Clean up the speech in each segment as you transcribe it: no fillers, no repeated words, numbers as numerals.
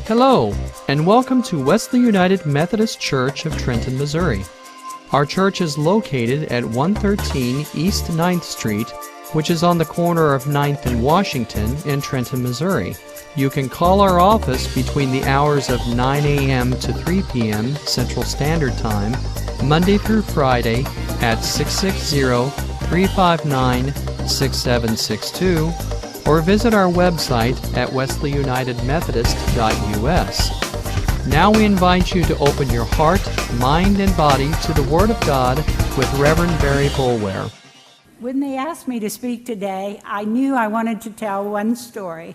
Hello, and welcome to Wesley United Methodist Church of Trenton, Missouri. Our church is located at 113 East 9th Street, which is on the corner of 9th and Washington in Trenton, Missouri. You can call our office between the hours of 9 a.m. to 3 p.m. Central Standard Time, Monday through Friday at 660-359-6762, or visit our website at wesleyunitedmethodist.us. Now we invite you to open your heart, mind, and body to the Word of God with Reverend Barry Boulware. When they asked me to speak today, I knew I wanted to tell one story.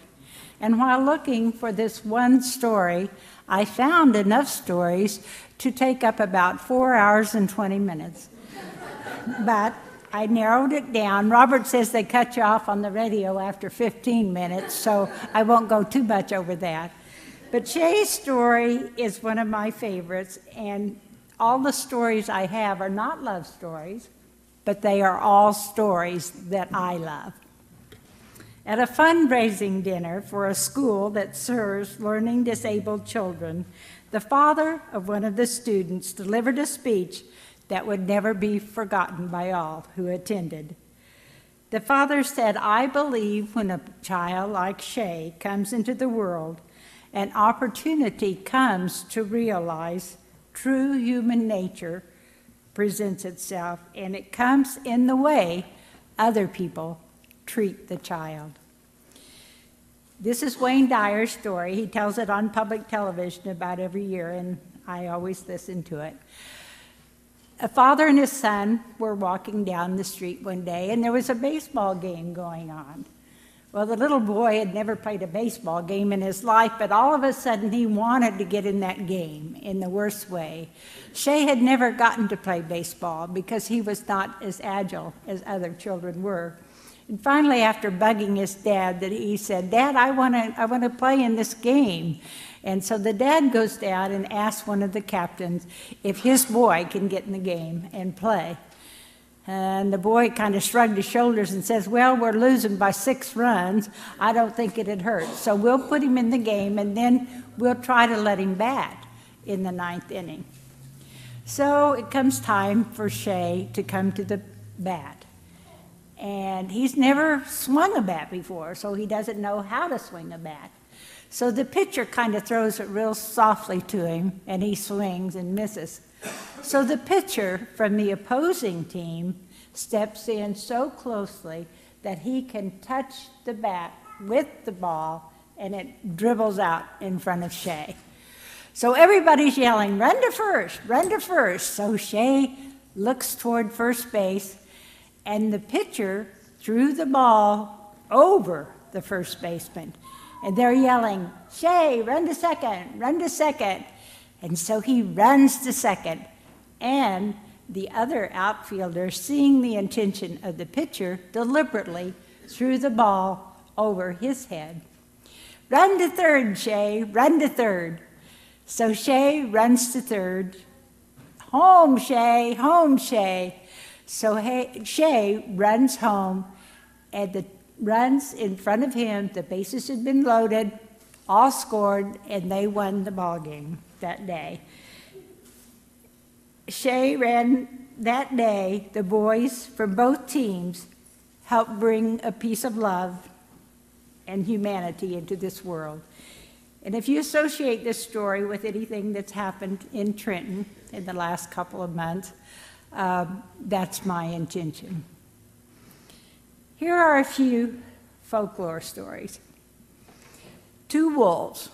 And while looking for this one story, I found enough stories to take up about 4 hours and 20 minutes. But I narrowed it down. Robert says they cut you off on the radio after 15 minutes, so I won't go too much over that. But Shay's story is one of my favorites, and all the stories I have are not love stories, but they are all stories that I love. At a fundraising dinner for a school that serves learning disabled children, the father of one of the students delivered a speech that would never be forgotten by all who attended. The father said, "I believe when a child like Shay comes into the world, an opportunity comes to realize true human nature presents itself, and it comes in the way other people treat the child." This is Wayne Dyer's story. He tells it on public television about every year, and I always listen to it. A father and his son were walking down the street one day, and there was a baseball game going on. Well, the little boy had never played a baseball game in his life, but all of a sudden he wanted to get in that game in the worst way. Shay had never gotten to play baseball because he was not as agile as other children were. And finally, after bugging his dad, that he said, "Dad, I want to play in this game." And so the dad goes down and asks one of the captains if his boy can get in the game and play. And the boy kind of shrugged his shoulders and says, "Well, we're losing by 6 runs. I don't think it'd hurt. So we'll put him in the game, and then we'll try to let him bat in the 9th inning." So it comes time for Shay to come to the bat. And he's never swung a bat before, so he doesn't know how to swing a bat. So the pitcher kind of throws it real softly to him, and he swings and misses. So the pitcher from the opposing team steps in so closely that he can touch the bat with the ball, and it dribbles out in front of Shay. So everybody's yelling, "Run to first, run to first." So Shay looks toward first base, and the pitcher threw the ball over the first baseman. And they're yelling, "Shay, run to second, run to second." And so he runs to second. And the other outfielder, seeing the intention of the pitcher, deliberately threw the ball over his head. "Run to third, Shay, run to third." So Shay runs to third. "Home, Shay, home, Shay." So Shay runs home, and the runs in front of him, the bases had been loaded, all scored, and they won the ball game that day. Shay ran that day. The boys from both teams helped bring a piece of love and humanity into this world. And if you associate this story with anything that's happened in Trenton in the last couple of months, that's my intention. Here are a few folklore stories. 2 wolves.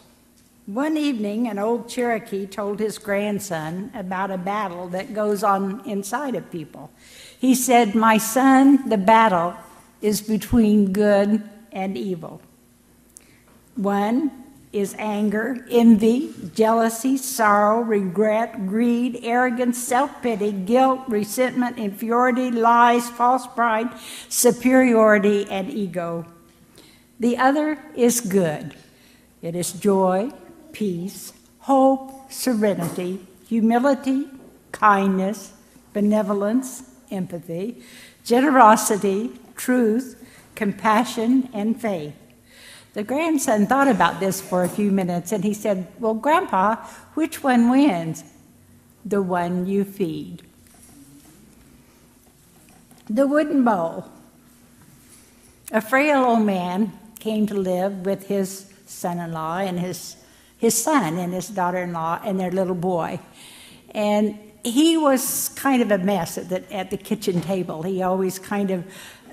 One evening, an old Cherokee told his grandson about a battle that goes on inside of people. He said, "My son, the battle is between good and evil. One is anger, envy, jealousy, sorrow, regret, greed, arrogance, self-pity, guilt, resentment, inferiority, lies, false pride, superiority, and ego. The other is good. It is joy, peace, hope, serenity, humility, kindness, benevolence, empathy, generosity, truth, compassion, and faith. The grandson thought about this for a few minutes, and he said, "Well, Grandpa, which one wins?" "The one you feed." The wooden bowl. A frail old man came to live with his son-in-law and his son and his daughter-in-law and their little boy. And he was kind of a mess at the kitchen table. He always kind of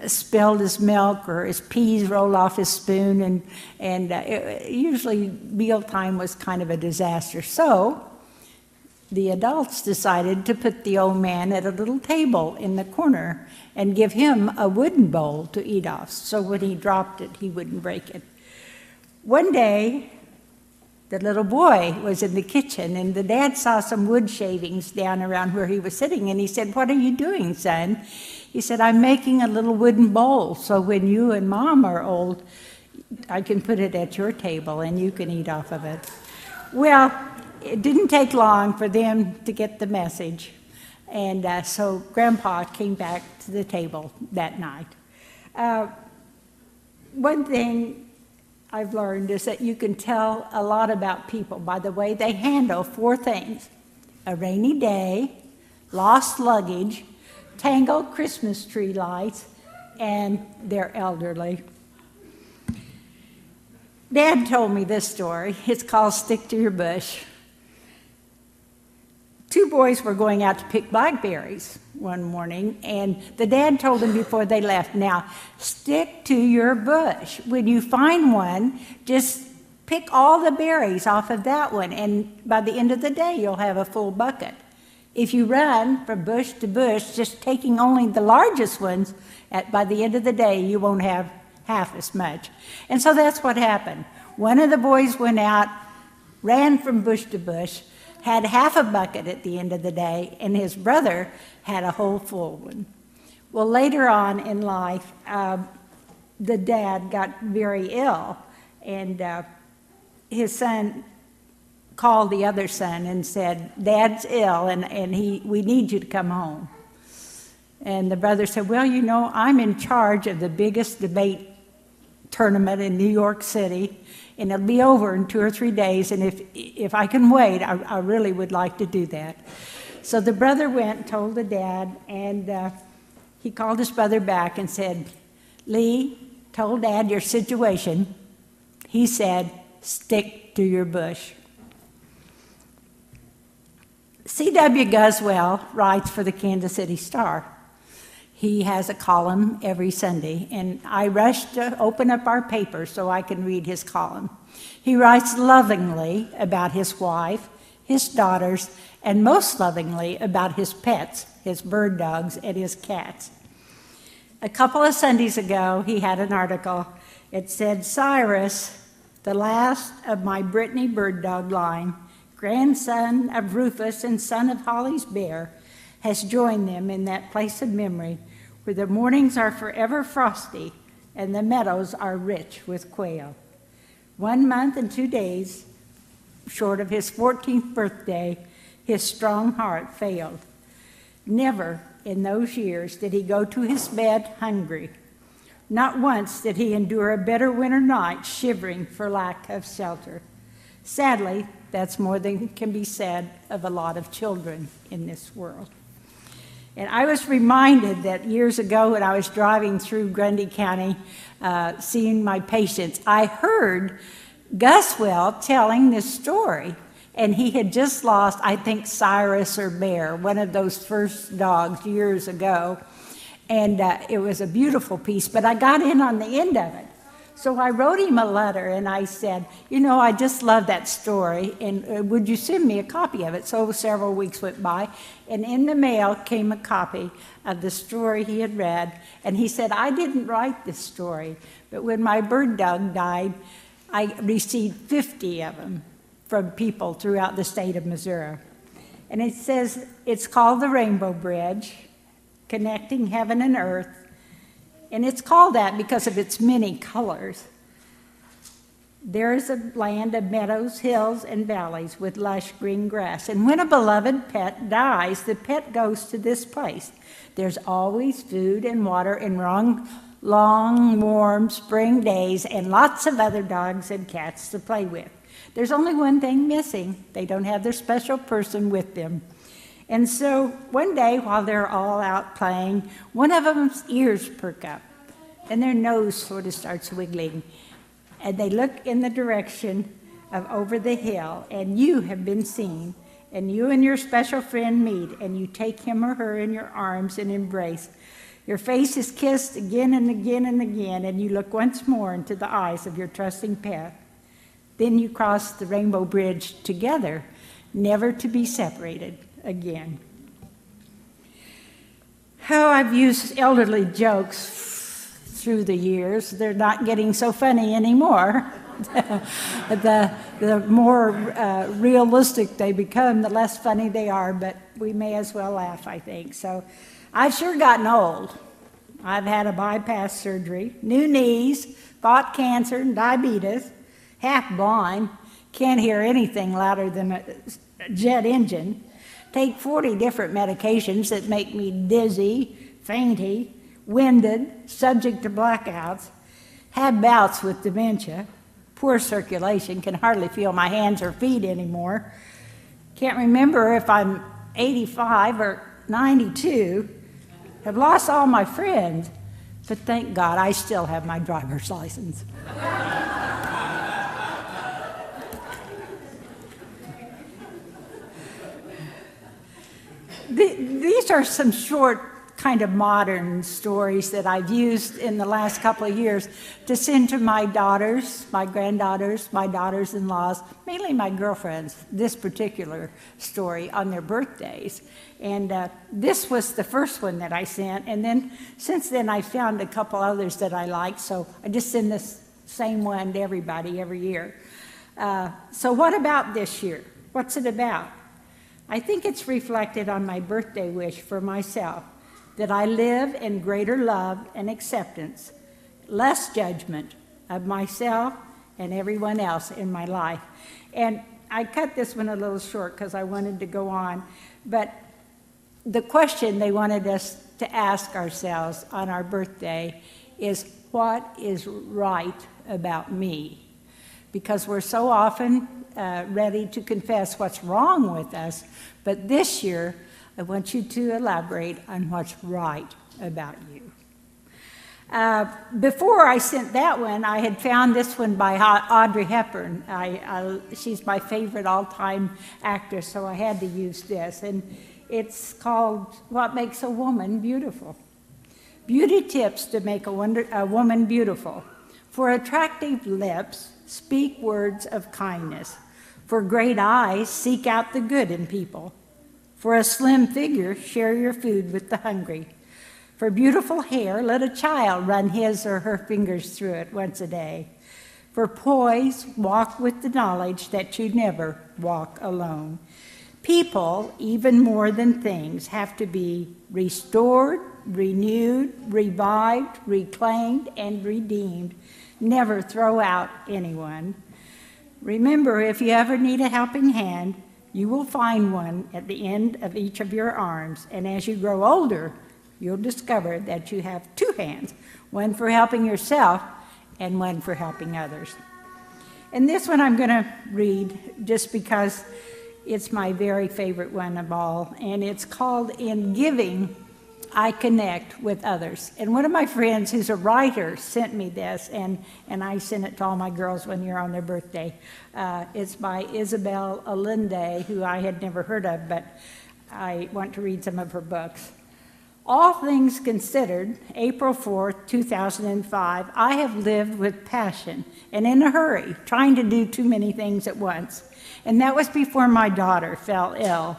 spilled his milk or his peas rolled off his spoon, and usually mealtime was kind of a disaster. So the adults decided to put the old man at a little table in the corner and give him a wooden bowl to eat off, so when he dropped it, he wouldn't break it. One day, the little boy was in the kitchen, and the dad saw some wood shavings down around where he was sitting, and he said, "What are you doing, son?" He said, "I'm making a little wooden bowl, so when you and Mom are old, I can put it at your table, and you can eat off of it." Well, it didn't take long for them to get the message, and so Grandpa came back to the table that night. One thing I've learned is that you can tell a lot about people by the way they handle four things: a rainy day, lost luggage, tangled Christmas tree lights, and they're elderly. Dad told me this story. It's called "Stick to Your Bush." Two boys were going out to pick blackberries one morning, and the dad told them before they left, "Now, stick to your bush. When you find one, just pick all the berries off of that one, and by the end of the day, you'll have a full bucket. If you run from bush to bush, just taking only the largest ones, by the end of the day, you won't have half as much." And so that's what happened. One of the boys went out, ran from bush to bush, had half a bucket at the end of the day, and his brother had a whole full one. Well, later on in life, the dad got very ill, and his son called the other son and said, "Dad's ill, and we need you to come home." And the brother said, "Well, you know, I'm in charge of the biggest debate tournament in New York City, and it'll be over in 2 or 3 days, and if I can wait, I really would like to do that." So the brother went and told the dad, and he called his brother back and said, "Lee, told Dad your situation." He said, "Stick to your bush." C.W. Guswell writes for the Kansas City Star. He has a column every Sunday, and I rush to open up our paper so I can read his column. He writes lovingly about his wife, his daughters, and most lovingly about his pets, his bird dogs and his cats. A couple of Sundays ago, he had an article. It said, "Cyrus, the last of my Brittany bird dog line, grandson of Rufus and son of Holly's bear, has joined them in that place of memory where the mornings are forever frosty and the meadows are rich with quail. 1 month and 2 days short of his 14th birthday, his strong heart failed. Never in those years did he go to his bed hungry. Not once did he endure a bitter winter night shivering for lack of shelter. Sadly, that's more than can be said of a lot of children in this world." And I was reminded that years ago when I was driving through Grundy County, seeing my patients, I heard Guswell telling this story. And he had just lost, I think, Cyrus or Bear, one of those first dogs years ago. And it was a beautiful piece, but I got in on the end of it. So I wrote him a letter, and I said, "You know, I just love that story, and would you send me a copy of it?" So several weeks went by, and in the mail came a copy of the story he had read, and he said, "I didn't write this story, but when my bird dog died, I received 50 of them from people throughout the state of Missouri." And it says, it's called the Rainbow Bridge, connecting heaven and earth. And it's called that because of its many colors. There is a land of meadows, hills, and valleys with lush green grass. And when a beloved pet dies, the pet goes to this place. There's always food and water and long, warm spring days, and lots of other dogs and cats to play with. There's only one thing missing. They don't have their special person with them. And so one day while they're all out playing, one of them's ears perk up and their nose sort of starts wiggling. And they look in the direction of over the hill, and you have been seen. And you and your special friend meet, and you take him or her in your arms and embrace. Your face is kissed again and again and again, and you look once more into the eyes of your trusting pet. Then you cross the rainbow bridge together, never to be separated again. How I've used elderly jokes through the years. They're not getting so funny anymore. The more realistic they become, the less funny they are, but we may as well laugh, I think. So I've sure gotten old. I've had a bypass surgery, new knees, fought cancer and diabetes, half blind, can't hear anything louder than a jet engine, take 40 different medications that make me dizzy, fainty, winded, subject to blackouts, have bouts with dementia, poor circulation, can hardly feel my hands or feet anymore, can't remember if I'm 85 or 92, have lost all my friends, but thank God I still have my driver's license. These are some short kind of modern stories that I've used in the last couple of years to send to my daughters, my granddaughters, my daughters-in-laws, mainly my girlfriends, this particular story on their birthdays. And this was the first one that I sent. And then since then I found a couple others that I liked, so I just send this same one to everybody every year. So what about this year? What's it about? I think it's reflected on my birthday wish for myself, that I live in greater love and acceptance, less judgment of myself and everyone else in my life. And I cut this one a little short because I wanted to go on, but the question they wanted us to ask ourselves on our birthday is, what is right about me? Because we're so often ready to confess what's wrong with us, but this year, I want you to elaborate on what's right about you. Before I sent that one, I had found this one by Audrey Hepburn. She's my favorite all-time actress, so I had to use this. And it's called What Makes a Woman Beautiful. Beauty tips to make a woman beautiful. For attractive lips, speak words of kindness. For great eyes, seek out the good in people. For a slim figure, share your food with the hungry. For beautiful hair, let a child run his or her fingers through it once a day. For poise, walk with the knowledge that you never walk alone. People, even more than things, have to be restored, renewed, revived, reclaimed, and redeemed. Never throw out anyone. Remember, if you ever need a helping hand, you will find one at the end of each of your arms, and as you grow older, you'll discover that you have two hands, one for helping yourself and one for helping others. And this one I'm going to read just because it's my very favorite one of all, and it's called In Giving, I Connect with Others. And one of my friends who's a writer sent me this, and I sent it to all my girls one year on their birthday. It's by Isabel Allende, who I had never heard of, but I want to read some of her books. All things considered, April 4th, 2005, I have lived with passion and in a hurry, trying to do too many things at once. And that was before my daughter fell ill.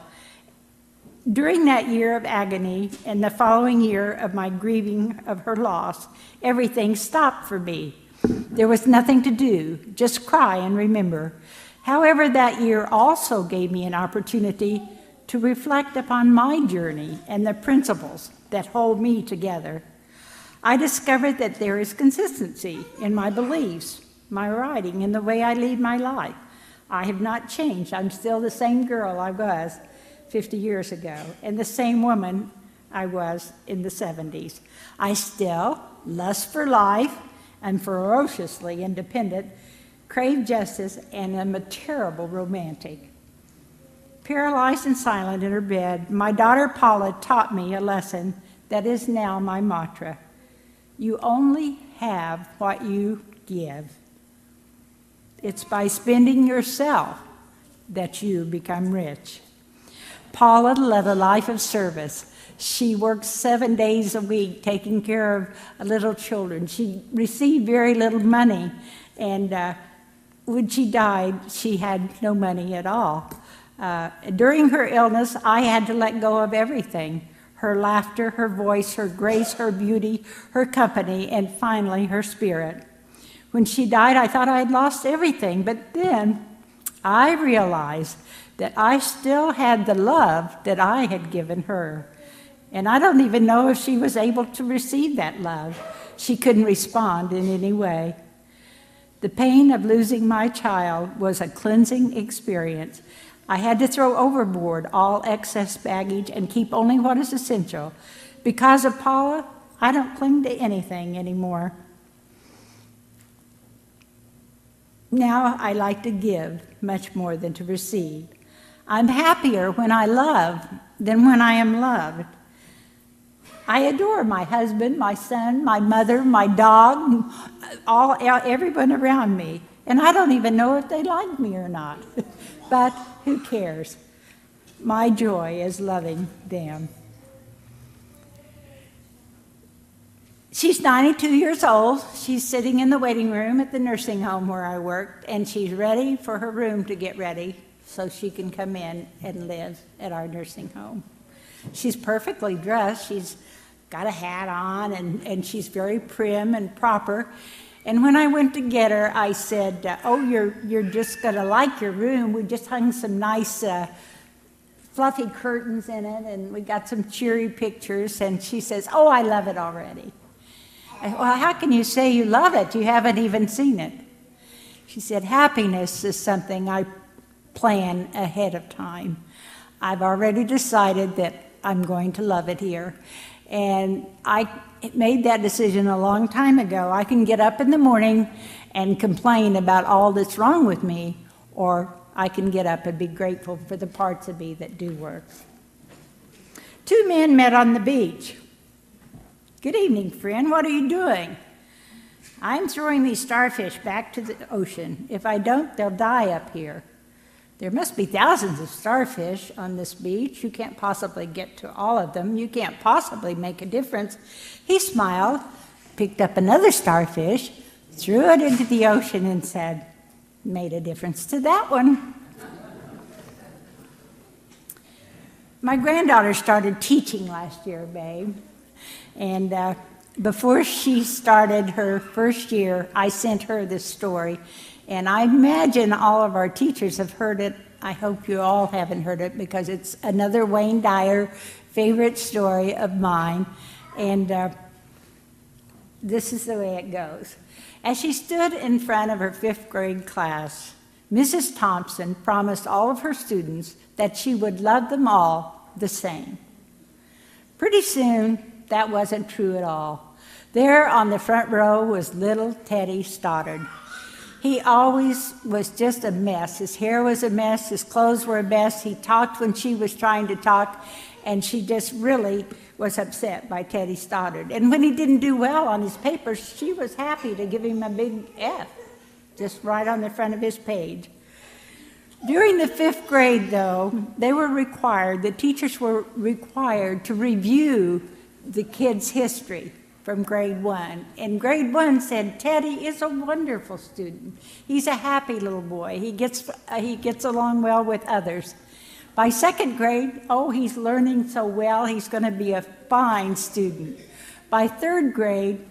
During that year of agony and the following year of my grieving of her loss, everything stopped for me. There was nothing to do, just cry and remember. However, that year also gave me an opportunity to reflect upon my journey and the principles that hold me together. I discovered that there is consistency in my beliefs, my writing, and the way I lead my life. I have not changed. I'm still the same girl I was 50 years ago, and the same woman I was in the 70s. I still lust for life, and ferociously independent, craved justice, and am a terrible romantic. Paralyzed and silent in her bed, my daughter Paula taught me a lesson that is now my mantra. You only have what you give. It's by spending yourself that you become rich. Paula led a life of service. She worked 7 days a week taking care of little children. She received very little money, and when she died, she had no money at all. During her illness, I had to let go of everything: her laughter, her voice, her grace, her beauty, her company, and finally her spirit. When she died, I thought I had lost everything, but then I realized that I still had the love that I had given her. And I don't even know if she was able to receive that love. She couldn't respond in any way. The pain of losing my child was a cleansing experience. I had to throw overboard all excess baggage and keep only what is essential. Because of Paula, I don't cling to anything anymore. Now I like to give much more than to receive. I'm happier when I love than when I am loved. I adore my husband, my son, my mother, my dog, everyone around me. And I don't even know if they like me or not. But who cares? My joy is loving them. She's 92 years old. She's sitting in the waiting room at the nursing home where I worked, and she's ready for her room to get ready so she can come in and live at our nursing home. She's perfectly dressed. She's got a hat on, and she's very prim and proper. And when I went to get her, I said, oh, you're just going to like your room. We just hung some nice fluffy curtains in it, and we got some cheery pictures. And she says, oh, I love it already. Well, how can you say you love it? You haven't even seen it. She said, happiness is something I plan ahead of time. I've already decided that I'm going to love it here. And I made that decision a long time ago. I can get up in the morning and complain about all that's wrong with me, or I can get up and be grateful for the parts of me that do work. Two men met on the beach. Good evening, friend. What are you doing? I'm throwing these starfish back to the ocean. If I don't, they'll die up here. There must be thousands of starfish on this beach. You can't possibly get to all of them. You can't possibly make a difference. He smiled, picked up another starfish, threw it into the ocean, and said, made a difference to that one. My granddaughter started teaching last year, babe. And before she started her first year, I sent her this story. And I imagine all of our teachers have heard it. I hope you all haven't heard it, because it's another Wayne Dyer favorite story of mine. And this is the way it goes. As she stood in front of her 5th grade class, Mrs. Thompson promised all of her students that she would love them all the same. Pretty soon, that wasn't true at all. There on the front row was little Teddy Stoddard. He always was just a mess. His hair was a mess. His clothes were a mess. He talked when she was trying to talk, and she just really was upset by Teddy Stoddard. And when he didn't do well on his papers, she was happy to give him a big F, just right on the front of his page. During the 5th grade, though, the teachers were required to review the kids' history from grade 1. And grade 1 said, Teddy is a wonderful student. He's a happy little boy. He gets along well with others. By 2nd grade, he's learning so well, he's going to be a fine student. By 3rd grade,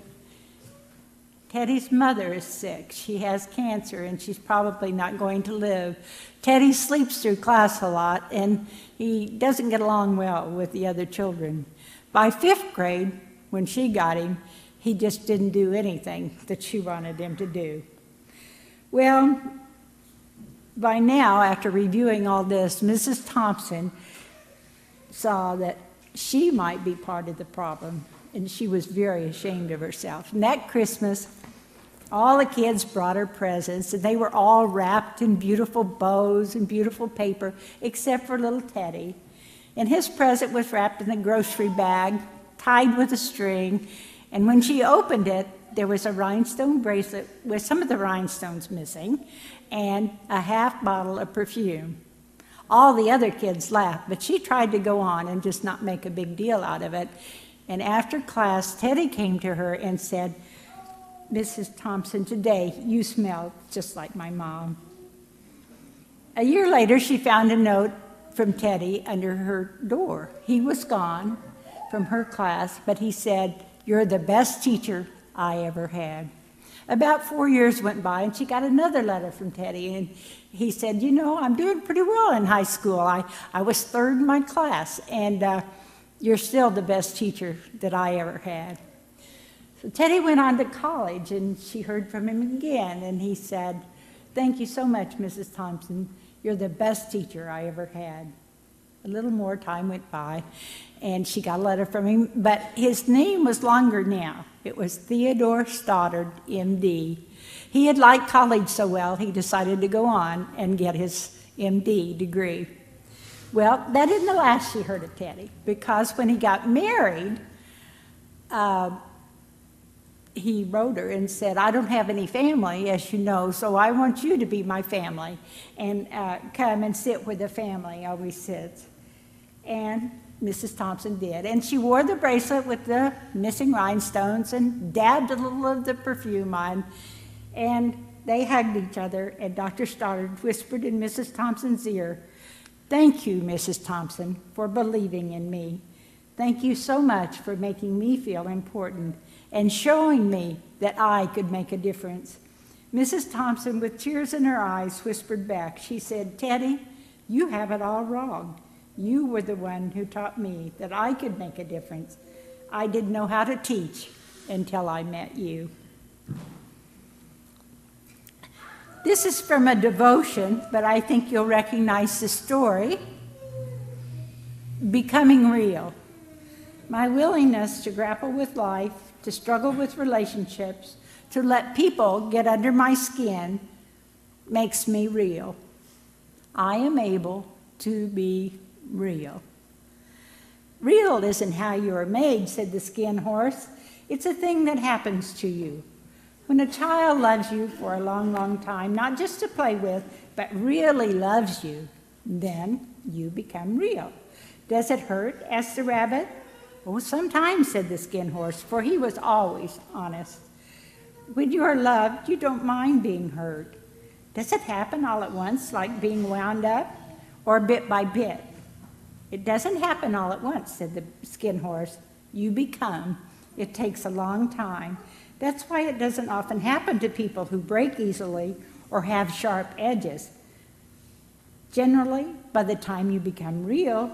Teddy's mother is sick. She has cancer, and she's probably not going to live. Teddy sleeps through class a lot, and he doesn't get along well with the other children. By 5th grade, when she got him, he just didn't do anything that she wanted him to do. Well, by now, after reviewing all this, Mrs. Thompson saw that she might be part of the problem. and she was very ashamed of herself. And that Christmas, all the kids brought her presents, and they were all wrapped in beautiful bows and beautiful paper, except for little Teddy. And his present was wrapped in a grocery bag, tied with a string, and when she opened it, there was a rhinestone bracelet with some of the rhinestones missing, and a half bottle of perfume. All the other kids laughed, but she tried to go on and just not make a big deal out of it. And after class, Teddy came to her and said, "Mrs. Thompson, today you smell just like my mom." A year later, she found a note from Teddy under her door. He was gone from her class, but he said, "You're the best teacher I ever had." About 4 years went by, and she got another letter from Teddy, and he said, "You know, I'm doing pretty well in high school. I was third in my class, and you're still the best teacher that I ever had." So Teddy went on to college, and she heard from him again, and he said, "Thank you so much, Mrs. Thompson. You're the best teacher I ever had." A little more time went by, and she got a letter from him, but his name was longer now. It was Theodore Stoddard, M.D. He had liked college so well, he decided to go on and get his M.D. degree. Well, that isn't the last she heard of Teddy, because when he got married, he wrote her and said, "I don't have any family, as you know, so I want you to be my family, and come and sit where the family always sits." And Mrs. Thompson did. And she wore the bracelet with the missing rhinestones and dabbed a little of the perfume on. And they hugged each other, and Dr. Stoddard whispered in Mrs. Thompson's ear, "Thank you, Mrs. Thompson, for believing in me. Thank you so much for making me feel important and showing me that I could make a difference." Mrs. Thompson, with tears in her eyes, whispered back. She said, "Teddy, you have it all wrong. You were the one who taught me that I could make a difference. I didn't know how to teach until I met you." This is from a devotion, but I think you'll recognize the story. Becoming Real. My willingness to grapple with life, to struggle with relationships, to let people get under my skin makes me real. I am able to be real. "Real isn't how you are made," said the skin horse. "It's a thing that happens to you. When a child loves you for a long, long time, not just to play with, but really loves you, then you become real." "Does it hurt?" asked the rabbit. "Oh, sometimes," said the skin horse, for he was always honest. "When you are loved, you don't mind being hurt. Does it happen all at once, like being wound up, or bit by bit?" "It doesn't happen all at once," said the skin horse. "You become. It takes a long time. That's why it doesn't often happen to people who break easily or have sharp edges. Generally, by the time you become real,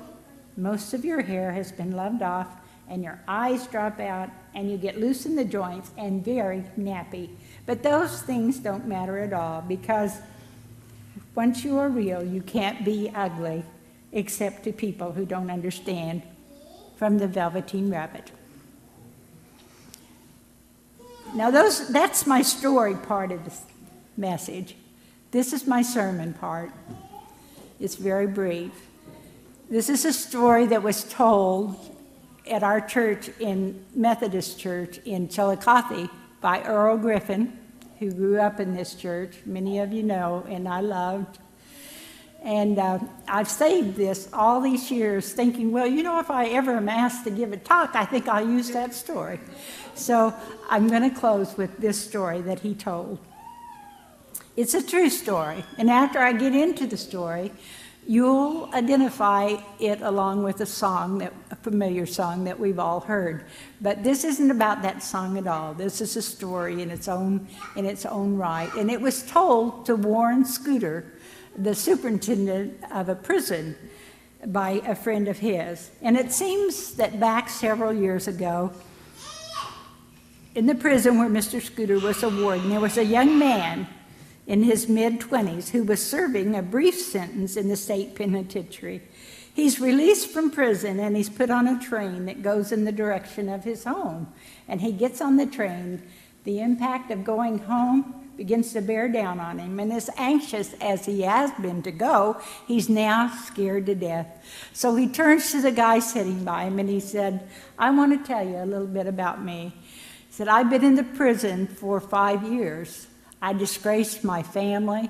most of your hair has been loved off, and your eyes drop out, and you get loose in the joints and very nappy. But those things don't matter at all, because once you are real, you can't be ugly, except to people who don't understand." From the Velveteen Rabbit. Now that's my story part of this message. This is my sermon part. It's very brief. This is a story that was told at our church Methodist Church in Chillicothe by Earl Griffin, who grew up in this church. Many of you know, and I loved. And I've saved this all these years thinking, well, you know, if I ever am asked to give a talk, I think I'll use that story. So I'm going to close with this story that he told. It's a true story. And after I get into the story, you'll identify it along with a familiar song that we've all heard. But this isn't about that song at all. This is a story in its own right. And it was told to Warren Scooter, the superintendent of a prison, by a friend of his. And it seems that back several years ago, in the prison where Mr. Scooter was a warden, there was a young man in his mid-20s who was serving a brief sentence in the state penitentiary. He's released from prison, and he's put on a train that goes in the direction of his home. And he gets on the train. The impact of going home begins to bear down on him. And as anxious as he has been to go, he's now scared to death. So he turns to the guy sitting by him, and he said, I want to tell you a little bit about me. He said, I've been in the prison for 5 years. I disgraced my family,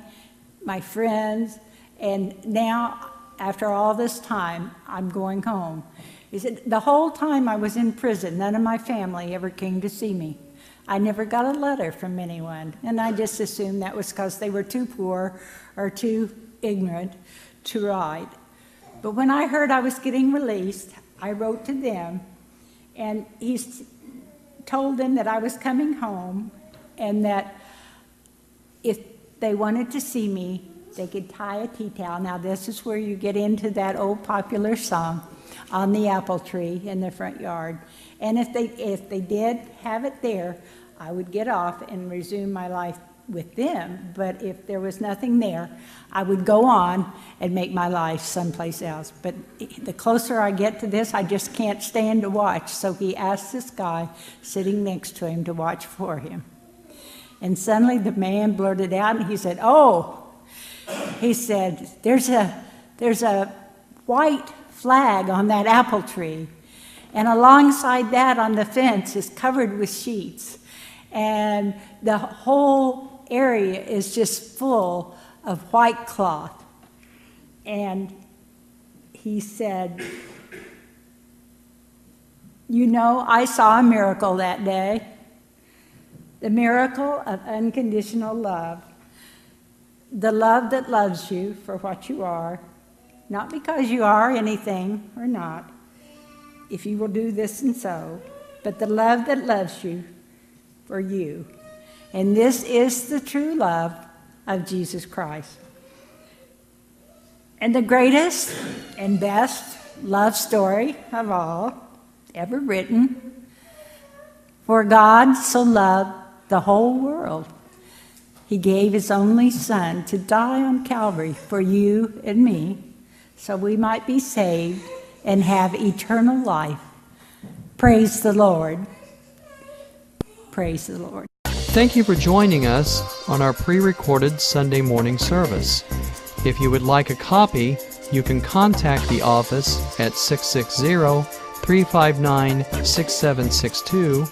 my friends, and now, after all this time, I'm going home. He said, the whole time I was in prison, none of my family ever came to see me. I never got a letter from anyone, and I just assumed that was because they were too poor or too ignorant to write. But when I heard I was getting released, I wrote to them, and he told them that I was coming home and that if they wanted to see me, they could tie a tea towel. Now, this is where you get into that old popular song, On the Apple Tree in the Front Yard. And if they did have it there, I would get off and resume my life with them. But if there was nothing there, I would go on and make my life someplace else. But the closer I get to this, I just can't stand to watch. So he asked this guy sitting next to him to watch for him. And suddenly the man blurted out, and he said, oh, he said, there's a white flag on that apple tree. And alongside that on the fence is covered with sheets. And the whole area is just full of white cloth. And he said, you know, I saw a miracle that day. The miracle of unconditional love. The love that loves you for what you are, not because you are anything or not, if you will do this and so, but the love that loves you for you. And this is the true love of Jesus Christ. And the greatest and best love story of all ever written. For God so loved the whole world, he gave his only Son to die on Calvary for you and me, so we might be saved and have eternal life. Praise the Lord. Praise the Lord. Thank you for joining us on our pre-recorded Sunday morning service. If you would like a copy, you can contact the office at 660-359-6762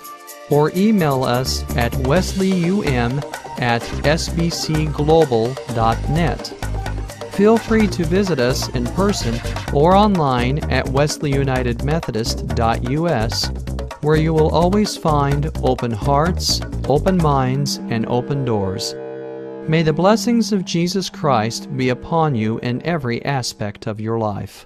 or email us at wesleyum@sbcglobal.net. Feel free to visit us in person or online at wesleyunitedmethodist.us, where you will always find open hearts, open minds, and open doors. May the blessings of Jesus Christ be upon you in every aspect of your life.